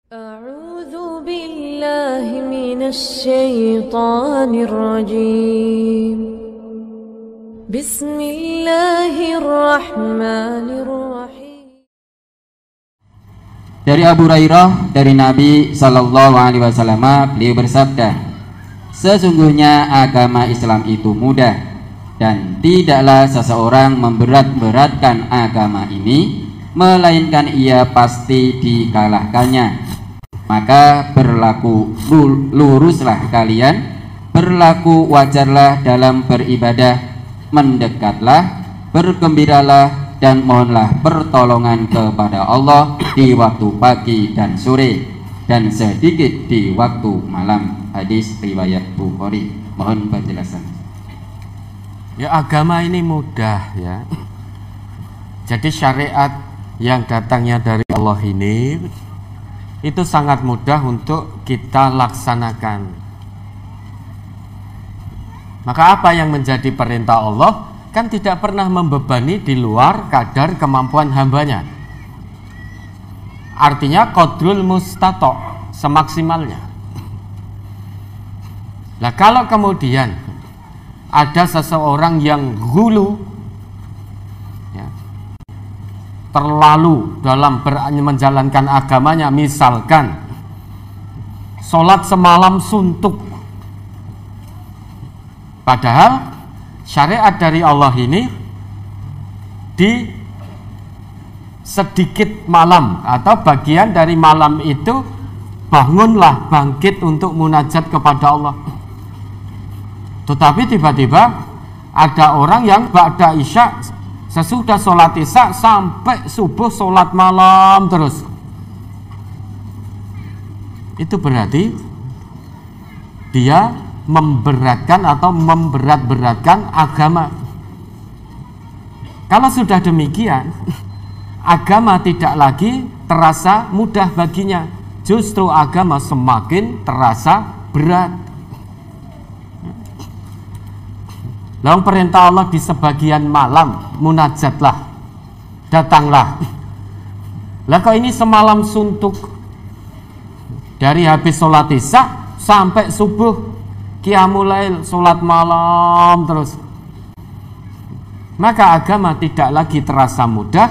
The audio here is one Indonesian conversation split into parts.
A'udzu billahi minasy syaithanir rajim. Bismillahirrahmanirrahim. Dari Abu Hurairah dari Nabi Sallallahu Alaihi Wasallam, beliau bersabda, sesungguhnya agama Islam itu mudah dan tidaklah seseorang memberat-beratkan agama ini, melainkan ia pasti dikalahkannya. Maka berlaku luruslah kalian, berlaku wajarlah dalam beribadah, mendekatlah, bergembiralah, dan mohonlah pertolongan kepada Allah di waktu pagi dan sore, dan sedikit di waktu malam. Hadis riwayat Bukhari. Mohon penjelasan. Ya, agama ini mudah ya. Jadi syariat yang datangnya dari Allah ini itu sangat mudah untuk kita laksanakan. Maka apa yang menjadi perintah Allah kan tidak pernah membebani di luar kadar kemampuan hambanya. Artinya qadrul mustato', semaksimalnya. Nah, kalau kemudian ada seseorang yang ghulu, ya, terlalu dalam menjalankan agamanya, misalkan sholat semalam suntuk, padahal syariat dari Allah ini di sedikit malam atau bagian dari malam itu bangunlah, bangkit untuk munajat kepada Allah. Tetapi tiba-tiba ada orang yang ba'da isya, sesudah sholat isya sampai subuh sholat malam terus. Itu berarti dia memberatkan atau memberat-beratkan agama. Kalau sudah demikian, agama tidak lagi terasa mudah baginya, justru agama semakin terasa berat. Lalu perintah Allah di sebagian malam, munajatlah, datanglah. Lah kok ini semalam suntuk, dari habis sholat isya sampai subuh qiyamul lail, sholat malam terus. Maka agama tidak lagi terasa mudah,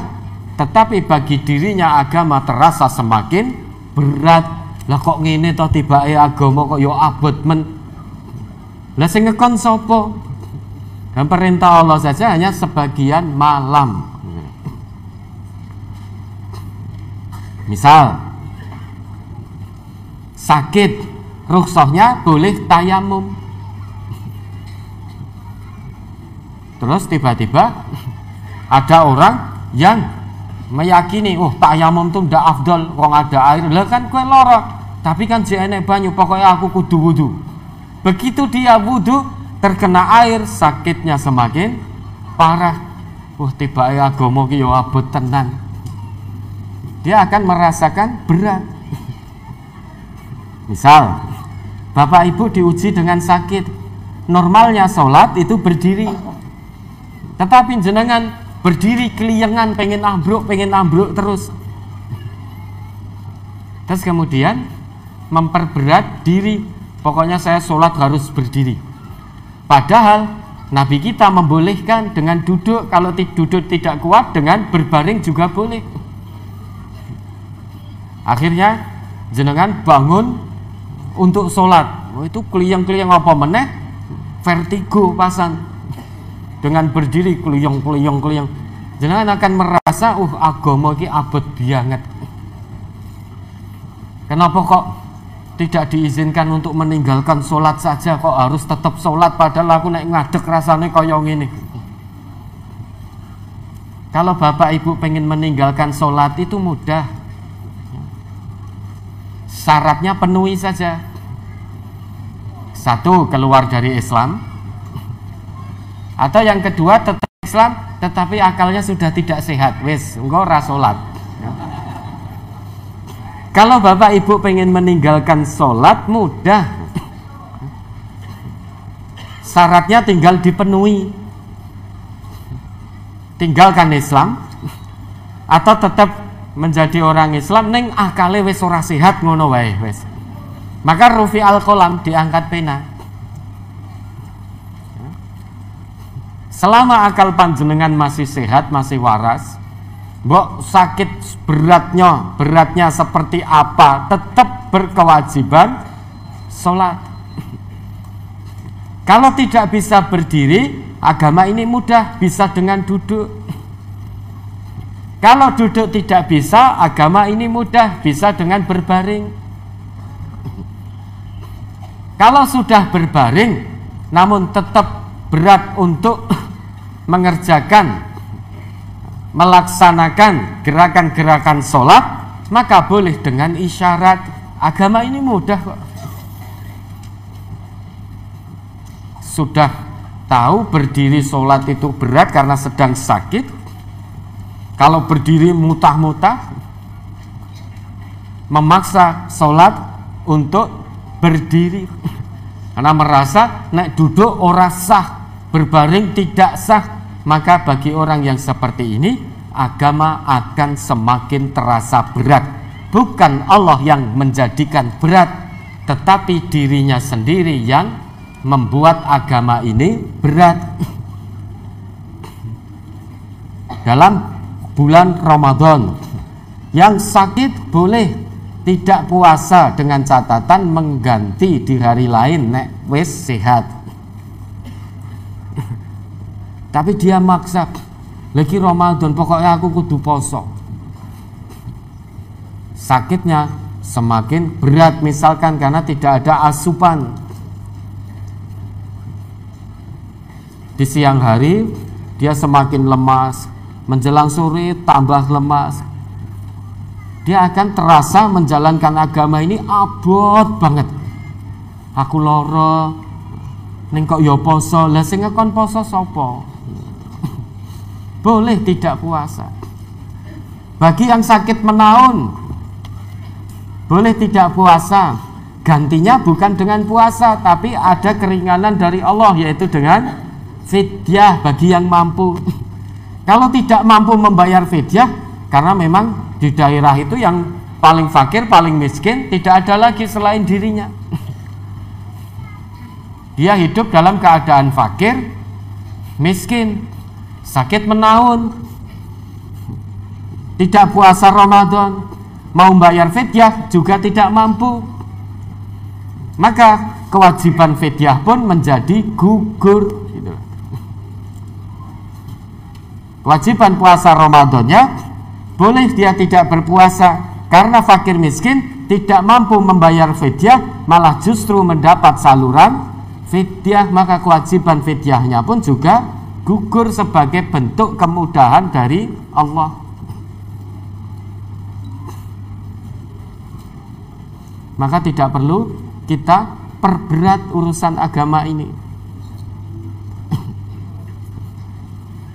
tetapi bagi dirinya agama terasa semakin berat. Lah kok ngene toh tibake agama kok yo abot men. Lah sing ngekon sapa? Dan perintah Allah saja hanya sebagian malam. Misal sakit, rukhsahnya boleh tayamum. Terus tiba-tiba ada orang yang meyakini, oh tayamum itu ndak afdol, wong ada air. Lah kan kowe lara, tapi kan jek enek banyu, pokoknya aku kudu wudu. Begitu dia wudu, terkena air, sakitnya semakin parah. Tibake agama ki yo abot tenan. Dia akan merasakan berat. Misal, bapak ibu diuji dengan sakit. Normalnya sholat itu berdiri, tetapi jenengan berdiri keliengan, pengen ambruk terus. Terus kemudian memperberat diri, pokoknya saya sholat harus berdiri. Padahal Nabi kita membolehkan dengan duduk, kalau duduk tidak kuat dengan berbaring juga boleh. Akhirnya jenengan bangun untuk sholat, itu keliyang-keliyang apa meneh, vertigo pasan. Dengan berdiri keliyang. Jenengan akan merasa, agama ki abot banget. Kenapa kok tidak diizinkan untuk meninggalkan sholat saja, kok harus tetap sholat, padahal aku nek ngadeg rasanya kaya ngene. Kalau bapak ibu pengen meninggalkan sholat itu mudah, syaratnya penuhi saja. Satu, keluar dari Islam, atau yang kedua tetap Islam tetapi akalnya sudah tidak sehat, wis engko ora sholat. Kalau bapak ibu pengen meninggalkan sholat mudah, syaratnya tinggal dipenuhi. Tinggalkan Islam atau tetap menjadi orang Islam ning akale wis ora sehat ngono wae wis. Maka rufi al-qalam, diangkat pena. Selama akal panjenengan masih sehat, masih waras, mbok sakit beratnya seperti apa, tetap berkewajiban sholat. Kalau tidak bisa berdiri, agama ini mudah, bisa dengan duduk. Kalau duduk tidak bisa, agama ini mudah, bisa dengan berbaring. Kalau sudah berbaring, namun tetap berat untuk melaksanakan gerakan-gerakan sholat, maka boleh dengan isyarat. Agama ini mudah kok. Sudah tahu berdiri sholat itu berat karena sedang sakit. Kalau berdiri mutah-mutah, memaksa sholat untuk berdiri karena merasa nek duduk ora sah, berbaring tidak sah. Maka bagi orang yang seperti ini, agama akan semakin terasa berat. Bukan Allah yang menjadikan berat, tetapi dirinya sendiri yang membuat agama ini berat. Dalam bulan Ramadan, yang sakit boleh tidak puasa dengan catatan mengganti di hari lain nek wis sehat. Tapi dia maksa, lagi Ramadan pokoknya aku kudu poso. Sakitnya semakin berat misalkan karena tidak ada asupan. Di siang hari dia semakin lemas, menjelang sore tambah lemas. Dia akan terasa menjalankan agama ini abot banget. Aku loro, ning kok ya poso, lah sing ngekon poso sapa? Boleh tidak puasa. Bagi yang sakit menaun, boleh tidak puasa. Gantinya bukan dengan puasa, tapi ada keringanan dari Allah, yaitu dengan fidyah bagi yang mampu. Kalau tidak mampu membayar fidyah, karena memang di daerah itu yang paling fakir, paling miskin, tidak ada lagi selain dirinya. Dia hidup dalam keadaan fakir, miskin, sakit menaun, tidak puasa Ramadan, mau bayar fidyah juga tidak mampu. Maka kewajiban fidyah pun menjadi gugur. Kewajiban puasa Ramadannya boleh dia tidak berpuasa karena fakir miskin, tidak mampu membayar fidyah, malah justru mendapat saluran fidyah. Maka kewajiban fidyahnya pun juga gugur sebagai bentuk kemudahan dari Allah. Maka tidak perlu kita perberat urusan agama ini.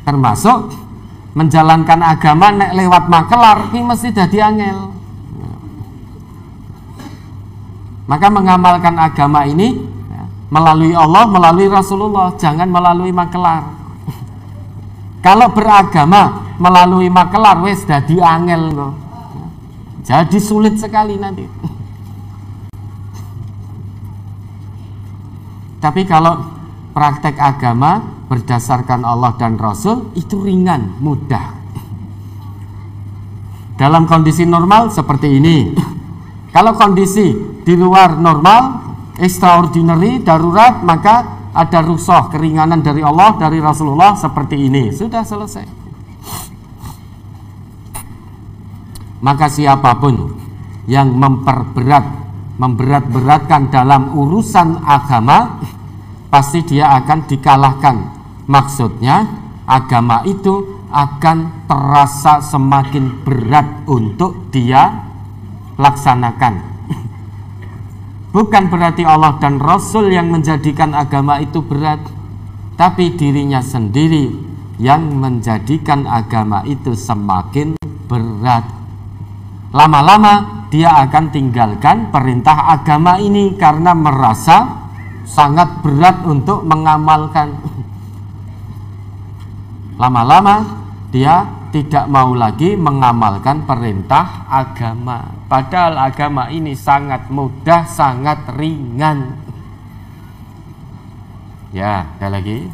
Termasuk menjalankan agama nek lewat makelar ini mesti dadi angel. Maka mengamalkan agama ini melalui Allah, melalui Rasulullah, jangan melalui makelar. Kalau beragama melalui makelar wes dadi angel kok. Jadi sulit sekali nanti. Tapi kalau praktek agama berdasarkan Allah dan Rasul itu ringan, mudah. Dalam kondisi normal seperti ini. Kalau kondisi di luar normal, extraordinary, darurat, maka ada rukhsah, keringanan dari Allah, dari Rasulullah seperti ini. Sudah selesai. Maka siapapun yang memberat-beratkan dalam urusan agama, pasti dia akan dikalahkan. Maksudnya agama itu akan terasa semakin berat untuk dia laksanakan. Bukan berarti Allah dan Rasul yang menjadikan agama itu berat, tapi dirinya sendiri yang menjadikan agama itu semakin berat. Lama-lama dia akan tinggalkan perintah agama ini karena merasa sangat berat untuk mengamalkan. Lama-lama dia tidak mau lagi mengamalkan perintah agama. Padahal agama ini sangat mudah, sangat ringan. Ya, ada lagi.